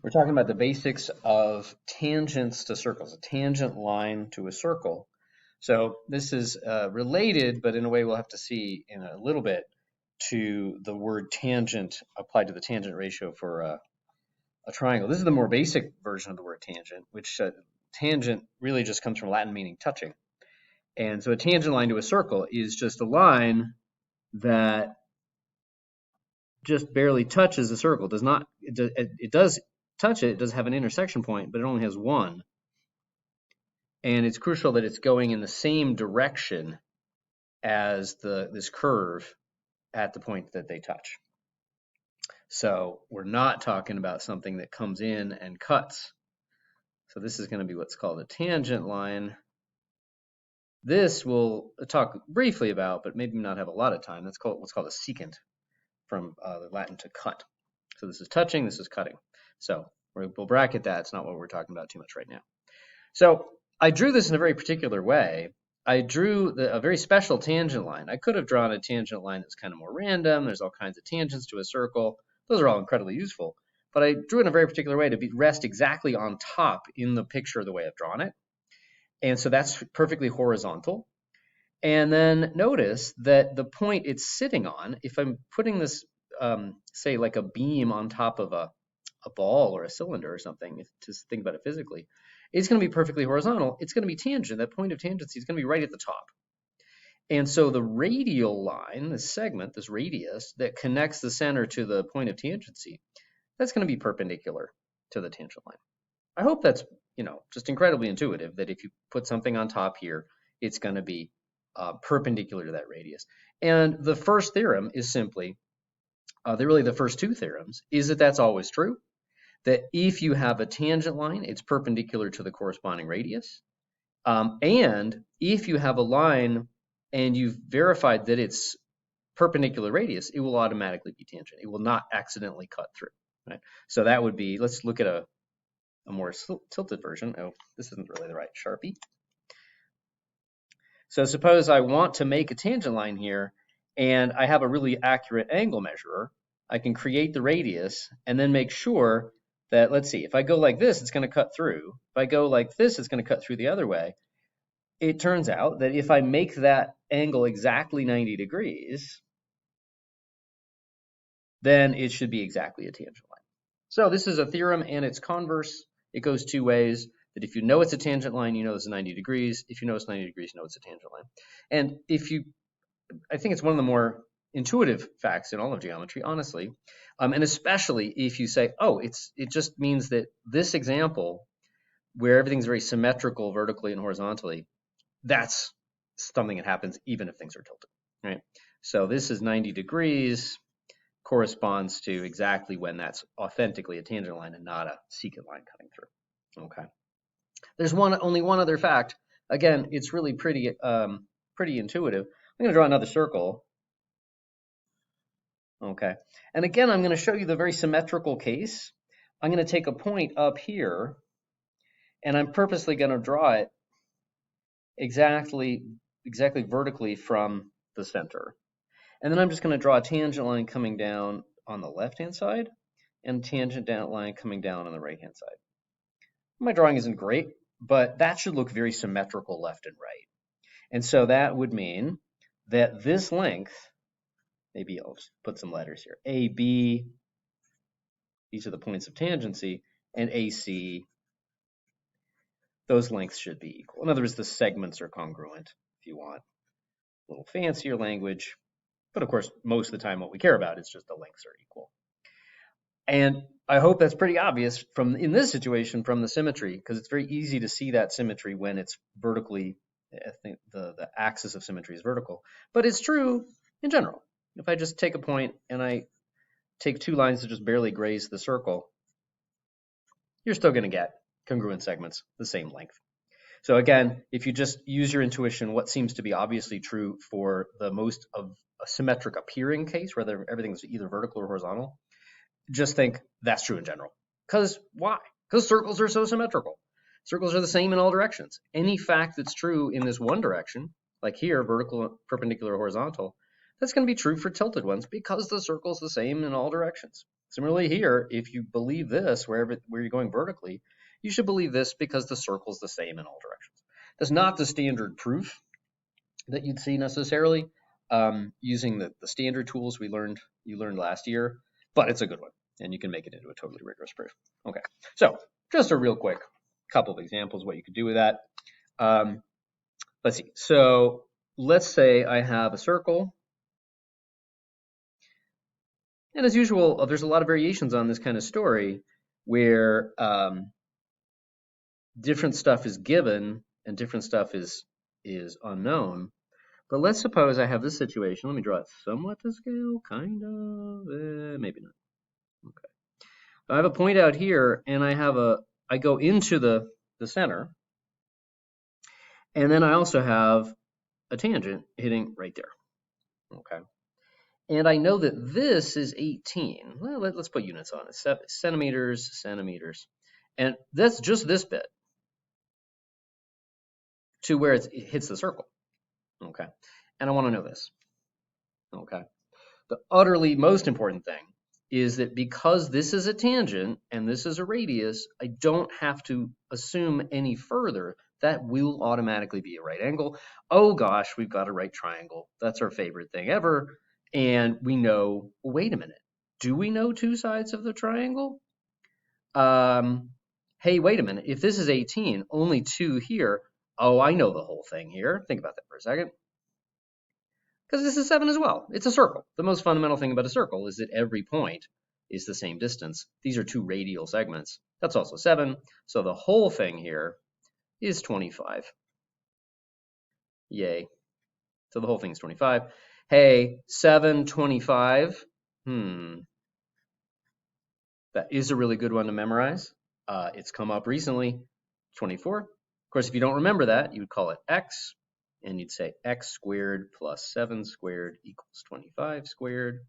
We're talking about the basics of tangents to circles, a tangent line to a circle. So this is related, but in a way we'll have to see in a little bit, to the word tangent applied to the tangent ratio for a triangle. This is the more basic version of the word tangent, which tangent really just comes from Latin meaning touching. And so a tangent line to a circle is just a line that just barely touches the circle. It does touch it. It does have an intersection point, but it only has one. And it's crucial that it's going in the same direction as this curve at the point that they touch. So we're not talking about something that comes in and cuts. So this is going to be what's called a tangent line. This we'll talk briefly about, but maybe not have a lot of time. That's what's called a secant, from the Latin to cut. So this is touching, this is cutting. So we'll bracket that. It's not what we're talking about too much right now. So I drew this in a very particular way. I drew a very special tangent line. I could have drawn a tangent line that's kind of more random. There's all kinds of tangents to a circle. Those are all incredibly useful. But I drew it in a very particular way to rest exactly on top in the picture the way I've drawn it. And so that's perfectly horizontal. And then notice that the point it's sitting on, if I'm putting this, say, like a beam on top of a ball or a cylinder or something, to think about it physically, it's going to be perfectly horizontal. It's going to be tangent. That point of tangency is going to be right at the top. And so the radial line, this segment, this radius that connects the center to the point of tangency, that's going to be perpendicular to the tangent line. I hope that's, just incredibly intuitive, that if you put something on top here, it's going to be perpendicular to that radius. And the first theorem is simply, really the first two theorems, is that that's always true. That if you have a tangent line, it's perpendicular to the corresponding radius. And if you have a line and you've verified that it's perpendicular radius, it will automatically be tangent. It will not accidentally cut through. Right? So that would be, let's look at a more tilted version. Oh, this isn't really the right Sharpie. So suppose I want to make a tangent line here, and I have a really accurate angle measurer. I can create the radius and then make sure that, let's see, if I go like this, it's going to cut through. If I go like this, it's going to cut through the other way. It turns out that if I make that angle exactly 90 degrees, then it should be exactly a tangent line. So this is a theorem and its converse. It goes two ways. That if you know it's a tangent line, you know it's 90 degrees. If you know it's 90 degrees, you know it's a tangent line. And I think it's one of the more intuitive facts in all of geometry, honestly. And especially if you say, oh, it just means that this example, where everything's very symmetrical vertically and horizontally, that's something that happens even if things are tilted, right? So this is 90 degrees, corresponds to exactly when that's authentically a tangent line and not a secant line cutting through. Okay. There's only one other fact. Again, it's really pretty intuitive. I'm going to draw another circle. Okay. And again, I'm going to show you the very symmetrical case. I'm going to take a point up here, and I'm purposely going to draw it exactly vertically from the center. And then I'm just going to draw a tangent line coming down on the left-hand side and tangent line coming down on the right-hand side. My drawing isn't great, but that should look very symmetrical left and right. And so that would mean that this length, maybe I'll just put some letters here, AB, these are the points of tangency, and AC, those lengths should be equal. In other words, the segments are congruent, if you want a little fancier language. But of course, most of the time what we care about is just the lengths are equal. And I hope that's pretty obvious in this situation from the symmetry, because it's very easy to see that symmetry when it's vertically. I think the axis of symmetry is vertical, but it's true in general. If I just take a point and I take two lines that just barely graze the circle, you're still going to get congruent segments the same length. So again, if you just use your intuition, what seems to be obviously true for the most of a symmetric appearing case, whether everything's either vertical or horizontal, just think that's true in general. Because why? Because circles are so symmetrical. Circles are the same in all directions. Any fact that's true in this one direction, like here, vertical, perpendicular, horizontal, that's going to be true for tilted ones because the circle's the same in all directions. Similarly here, if you believe this, where you're going vertically, you should believe this because the circle is the same in all directions. That's not the standard proof that you'd see necessarily using the standard tools you learned last year, but it's a good one, and you can make it into a totally rigorous proof. Okay, so just a real quick couple of examples what you could do with that. Let's see. So let's say I have a circle, and as usual, there's a lot of variations on this kind of story where different stuff is given and different stuff is unknown. But let's suppose I have this situation. Let me draw it somewhat to scale, kind of, maybe not. Okay. I have a point out here, and I go into the center, and then I also have a tangent hitting right there. Okay. And I know that this is 18. Well, let's put units on it. Centimeters. And that's just this bit to where it hits the circle. Okay. And I want to know this. Okay. The utterly most important thing is that because this is a tangent and this is a radius, I don't have to assume any further that will automatically be a right angle. Oh gosh, we've got a right triangle. That's our favorite thing ever. And we know, wait a minute, do we know two sides of the triangle? Hey, wait a minute, if this is 18, only 2 here, oh, I know the whole thing here. Think about that for a second. Because this is 7 as well. It's a circle. The most fundamental thing about a circle is that every point is the same distance. These are 2 radial segments. That's also 7. So the whole thing here is 25. Yay. So the whole thing is 25. Hey, 7, 25. That is a really good one to memorize. It's come up recently. 24. Of course, if you don't remember that, you would call it x. And you'd say x squared plus 7 squared equals 25 squared.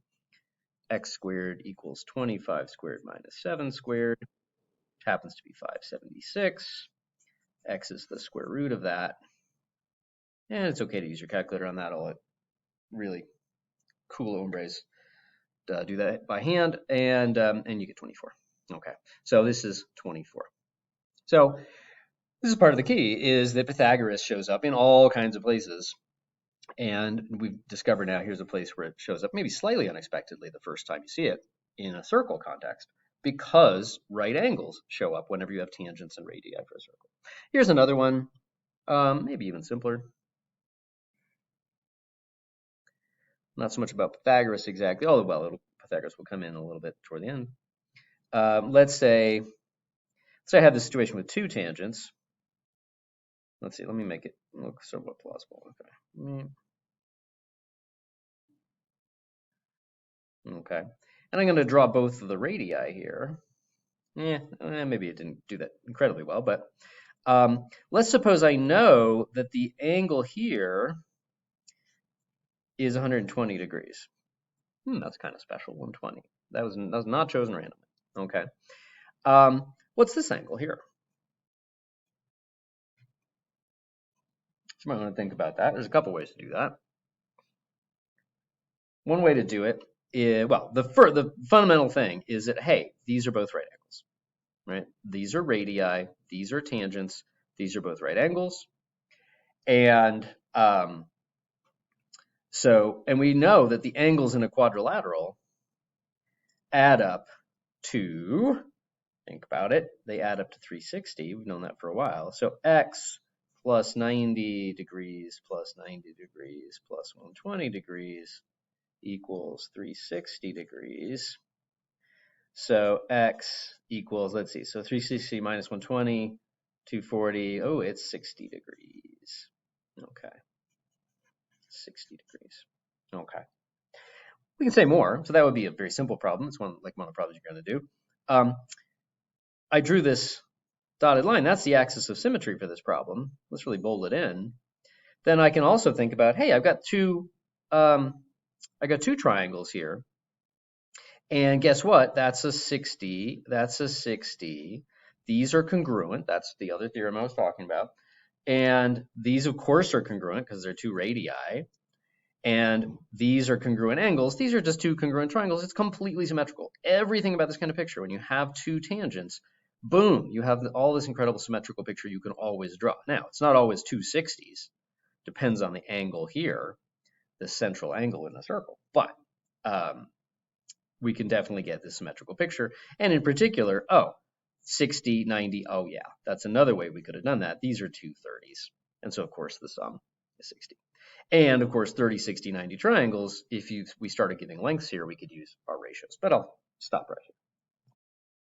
X squared equals 25 squared minus 7 squared. Which happens to be 576. X is the square root of that. And it's okay to use your calculator on that. I'll let really cool hombres do that by hand, and you get 24. Okay, so this is 24. So this is part of the key, is that Pythagoras shows up in all kinds of places. And we've discovered now here's a place where it shows up maybe slightly unexpectedly the first time you see it in a circle context, because right angles show up whenever you have tangents and radii for a circle. Here's another one, maybe even simpler. Not so much about Pythagoras exactly, although, well, Pythagoras will come in a little bit toward the end. Let's say I have this situation with 2 tangents. Let's see, let me make it look somewhat plausible. Okay. Okay. And I'm going to draw both of the radii here. Maybe it didn't do that incredibly well, but let's suppose I know that the angle here is 120 degrees. That's kind of special, 120. That was not chosen randomly. Okay. What's this angle here? So you might want to think about that. There's a couple ways to do that. One way to do it is, well, the fundamental thing is that, hey, these are both right angles, right? These are radii, these are tangents, these are both right angles. And and we know that the angles in a quadrilateral add up to, think about it, they add up to 360. We've known that for a while. So x plus 90 degrees plus 90 degrees plus 120 degrees equals 360 degrees. So x equals, let's see, so 360 minus 120, 240, oh, it's 60 degrees. Okay. 60 degrees. Okay. We can say more, so that would be a very simple problem. It's one of the problems you're going to do. I drew this dotted line. That's the axis of symmetry for this problem. Let's really bold it in. Then I can also think about, hey, I've got two triangles here. And guess what? That's a 60. That's a 60. These are congruent. That's the other theorem I was talking about. And these, of course, are congruent because they're 2 radii. and these are congruent angles. These are just two congruent triangles. It's completely symmetrical. Everything about this kind of picture, when you have two tangents, boom, you have all this incredible symmetrical picture you can always draw. Now, it's not always 260s. Depends on the angle here, the central angle in the circle. But we can definitely get this symmetrical picture. And in particular, 60, 90, oh yeah, that's another way we could have done that. These are two 30s. And so, of course, the sum is 60. And of course, 30, 60, 90 triangles, if we started getting lengths here, we could use our ratios. But I'll stop right here.